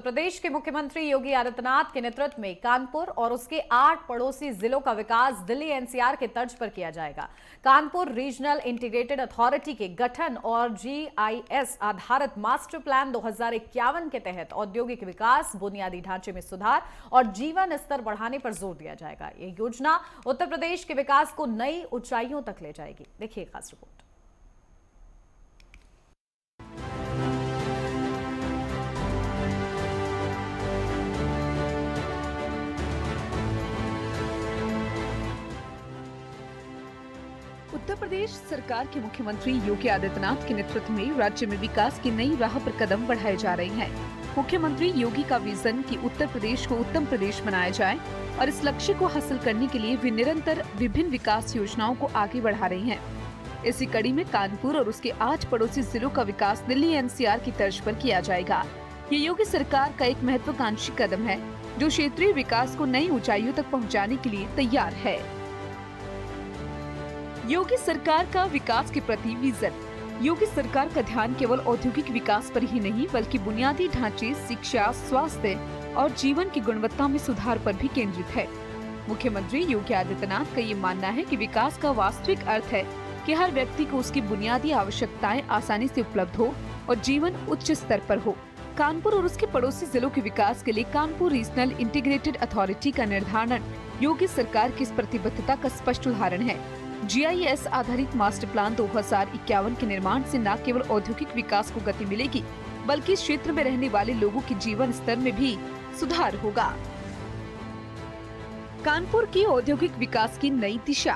प्रदेश के मुख्यमंत्री योगी आदित्यनाथ के नेतृत्व में कानपुर और उसके 8 पड़ोसी जिलों का विकास दिल्ली एनसीआर के तर्ज पर किया जाएगा। कानपुर रीजनल इंटीग्रेटेड अथॉरिटी के गठन और जीआईएस आधारित मास्टर प्लान 2051 के तहत औद्योगिक विकास, बुनियादी ढांचे में सुधार और जीवन स्तर बढ़ाने पर जोर दिया जाएगा। ये योजना उत्तर प्रदेश के विकास को नई ऊंचाइयों तक ले जाएगी। देखिए खास रिपोर्ट। उत्तर प्रदेश सरकार के मुख्यमंत्री योगी आदित्यनाथ के नेतृत्व में राज्य में विकास की नई राह पर कदम बढ़ाए जा रहे हैं। मुख्यमंत्री योगी का विजन कि उत्तर प्रदेश को उत्तम प्रदेश बनाया जाए और इस लक्ष्य को हासिल करने के लिए वे निरंतर विभिन्न विकास योजनाओं को आगे बढ़ा रहे हैं। इसी कड़ी में कानपुर और उसके 8 पड़ोसी जिलों का विकास दिल्ली एनसीआर की तर्ज पर किया जाएगा। ये योगी सरकार का एक महत्वाकांक्षी कदम है जो क्षेत्रीय विकास को नई ऊंचाइयों तक पहुँचाने के लिए तैयार है। योगी सरकार का विकास के प्रति विजन। योगी सरकार का ध्यान केवल औद्योगिक विकास पर ही नहीं बल्कि बुनियादी ढांचे, शिक्षा, स्वास्थ्य और जीवन की गुणवत्ता में सुधार पर भी केंद्रित है। मुख्यमंत्री योगी आदित्यनाथ का ये मानना है कि विकास का वास्तविक अर्थ है कि हर व्यक्ति को उसकी बुनियादी आवश्यकताएं आसानी से उपलब्ध हो और जीवन उच्च स्तर पर हो। कानपुर और उसके पड़ोसी जिलों के विकास के लिए कानपुर रीजनल इंटीग्रेटेड अथॉरिटी का निर्धारण योगी सरकार की इस प्रतिबद्धता का स्पष्ट उदाहरण है। जीआईएस आधारित मास्टर प्लान 2051 के निर्माण से न केवल औद्योगिक विकास को गति मिलेगी बल्कि इस क्षेत्र में रहने वाले लोगों के जीवन स्तर में भी सुधार होगा। कानपुर की औद्योगिक विकास की नई दिशा।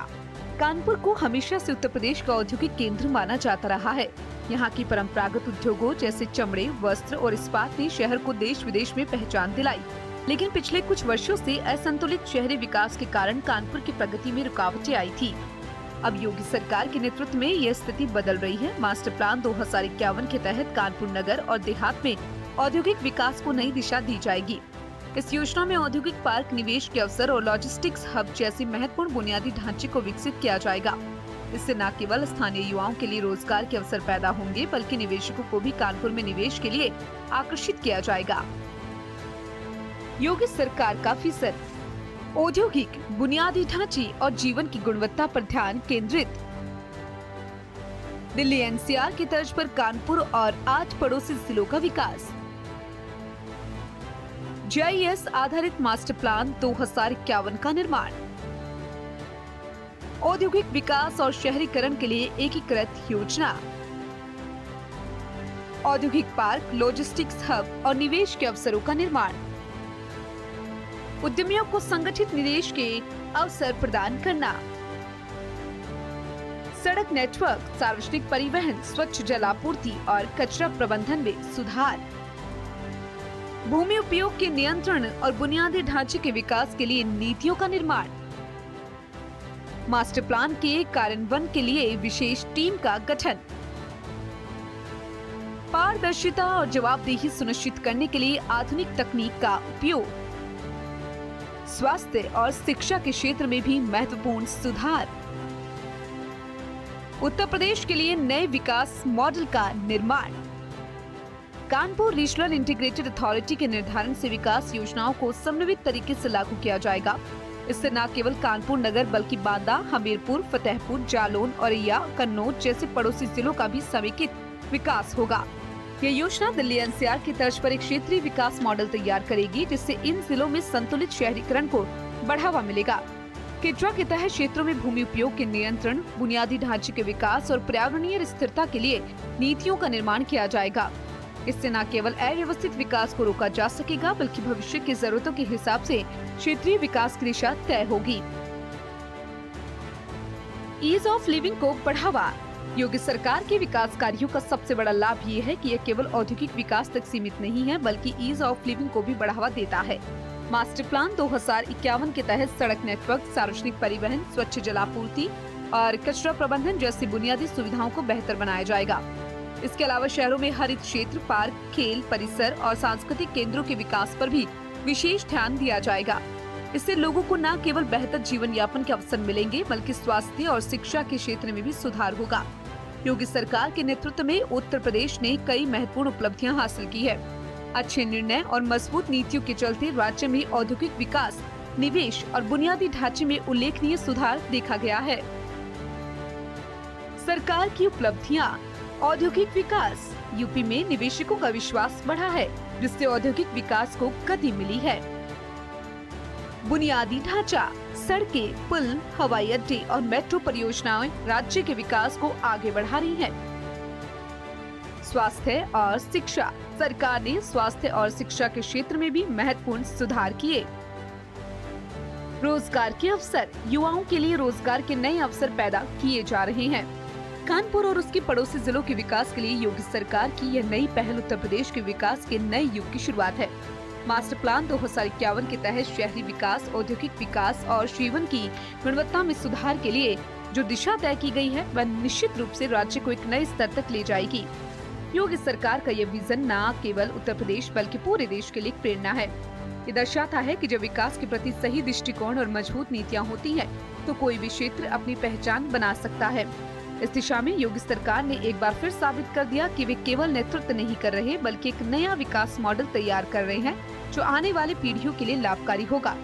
कानपुर को हमेशा से उत्तर प्रदेश का औद्योगिक केंद्र माना जाता रहा है। यहाँ की परंपरागत उद्योगों जैसे चमड़े, वस्त्र और इस्पात ने शहर को देश विदेश में पहचान दिलाई, लेकिन पिछले कुछ वर्षों से असंतुलित शहरी विकास के कारण कानपुर की प्रगति में रुकावटें आई थी। अब योगी सरकार के नेतृत्व में यह स्थिति बदल रही है। मास्टर प्लान 2051 के तहत कानपुर नगर और देहात में औद्योगिक विकास को नई दिशा दी जाएगी। इस योजना में औद्योगिक पार्क, निवेश के अवसर और लॉजिस्टिक्स हब जैसे महत्वपूर्ण बुनियादी ढांचे को विकसित किया जाएगा। इससे न केवल स्थानीय युवाओं के लिए रोजगार के अवसर पैदा होंगे बल्कि निवेशकों को भी कानपुर में निवेश के लिए आकर्षित किया जाएगा। योगी सरकार का विजन औद्योगिक, बुनियादी ढांचे और जीवन की गुणवत्ता पर ध्यान केंद्रित। दिल्ली एनसीआर की तर्ज पर कानपुर और 8 पड़ोसी जिलों का विकास। जीआईएस आधारित मास्टर प्लान 2051 का निर्माण। औद्योगिक विकास और शहरीकरण के लिए एकीकृत योजना। औद्योगिक पार्क, लॉजिस्टिक्स हब और निवेश के अवसरों का निर्माण। उद्यमियों को संगठित निवेश के अवसर प्रदान करना। सड़क नेटवर्क, सार्वजनिक परिवहन, स्वच्छ जल आपूर्ति और कचरा प्रबंधन में सुधार। भूमि उपयोग के नियंत्रण और बुनियादी ढांचे के विकास के लिए नीतियों का निर्माण। मास्टर प्लान के कार्यान्वयन के लिए विशेष टीम का गठन। पारदर्शिता और जवाबदेही सुनिश्चित करने के लिए आधुनिक तकनीक का उपयोग। स्वास्थ्य और शिक्षा के क्षेत्र में भी महत्वपूर्ण सुधार। उत्तर प्रदेश के लिए नए विकास मॉडल का निर्माण। कानपुर रीजनल इंटीग्रेटेड अथॉरिटी के निर्धारण से विकास योजनाओं को समन्वित तरीके से लागू किया जाएगा। इससे न केवल कानपुर नगर बल्कि बांदा, हमीरपुर, फतेहपुर, जालौन, औरैया, कन्नौज जैसे पड़ोसी जिलों का भी समेकित विकास होगा। यह योजना दिल्ली एनसीआर की तर्ज पर एक क्षेत्रीय विकास मॉडल तैयार करेगी जिससे इन जिलों में संतुलित शहरीकरण को बढ़ावा मिलेगा। किड्रा के तहत क्षेत्रों में भूमि उपयोग के नियंत्रण, बुनियादी ढांचे के विकास और पर्यावरणीय स्थिरता के लिए नीतियों का निर्माण किया जाएगा। इससे न केवल अव्यवस्थित विकास को रोका जा सकेगा बल्कि भविष्य की जरूरतों के हिसाब से क्षेत्रीय विकास की दिशा तय होगी। ईज ऑफ लिविंग को बढ़ावा। योगी सरकार के विकास कार्यों का सबसे बड़ा लाभ ये है कि यह केवल औद्योगिक विकास तक सीमित नहीं है बल्कि ईज ऑफ लिविंग को भी बढ़ावा देता है। मास्टर प्लान 2051 के तहत सड़क नेटवर्क, सार्वजनिक परिवहन, स्वच्छ जलापूर्ति और कचरा प्रबंधन जैसी बुनियादी सुविधाओं को बेहतर बनाया जाएगा। इसके अलावा शहरों में हरित क्षेत्र, पार्क, खेल परिसर और सांस्कृतिक केंद्रों के विकास पर भी विशेष ध्यान दिया जाएगा। इससे लोगों को न केवल बेहतर जीवन यापन के अवसर मिलेंगे बल्कि स्वास्थ्य और शिक्षा के क्षेत्र में भी सुधार होगा। योगी सरकार के नेतृत्व में उत्तर प्रदेश ने कई महत्वपूर्ण उपलब्धियां हासिल की है। अच्छे निर्णय और मजबूत नीतियों के चलते राज्य में औद्योगिक विकास, निवेश और बुनियादी ढांचे में उल्लेखनीय सुधार देखा गया है। सरकार की उपलब्धियां। औद्योगिक विकास। यूपी में निवेशकों का विश्वास बढ़ा है, जिससे औद्योगिक विकास को गति मिली है। बुनियादी ढांचा। सड़कें, पुल, हवाई अड्डे और मेट्रो परियोजनाएं राज्य के विकास को आगे बढ़ा रही हैं। स्वास्थ्य और शिक्षा। सरकार ने स्वास्थ्य और शिक्षा के क्षेत्र में भी महत्वपूर्ण सुधार किए। रोजगार के अवसर। युवाओं के लिए रोजगार के नए अवसर पैदा किए जा रहे हैं। कानपुर और उसके पड़ोसी जिलों के विकास के लिए योगी सरकार की यह नई पहल उत्तर प्रदेश के विकास के नए युग की शुरुआत है। मास्टर प्लान 2051 के तहत शहरी विकास, औद्योगिक विकास और जीवन की गुणवत्ता में सुधार के लिए जो दिशा तय की गई है, वह निश्चित रूप से राज्य को एक नए स्तर तक ले जाएगी। योगी सरकार का यह विजन न केवल उत्तर प्रदेश बल्कि पूरे देश के लिए एक प्रेरणा है। ये दर्शाता है कि जब विकास के प्रति सही दृष्टिकोण और मजबूत नीतियाँ होती हैं, तो कोई भी क्षेत्र अपनी पहचान बना सकता है। इस दिशा में योगी सरकार ने एक बार फिर साबित कर दिया कि वे केवल नेतृत्व नहीं कर रहे, बल्कि एक नया विकास मॉडल तैयार कर रहे हैं, जो आने वाली पीढ़ियों के लिए लाभकारी होगा।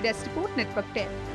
Desk report, network 10।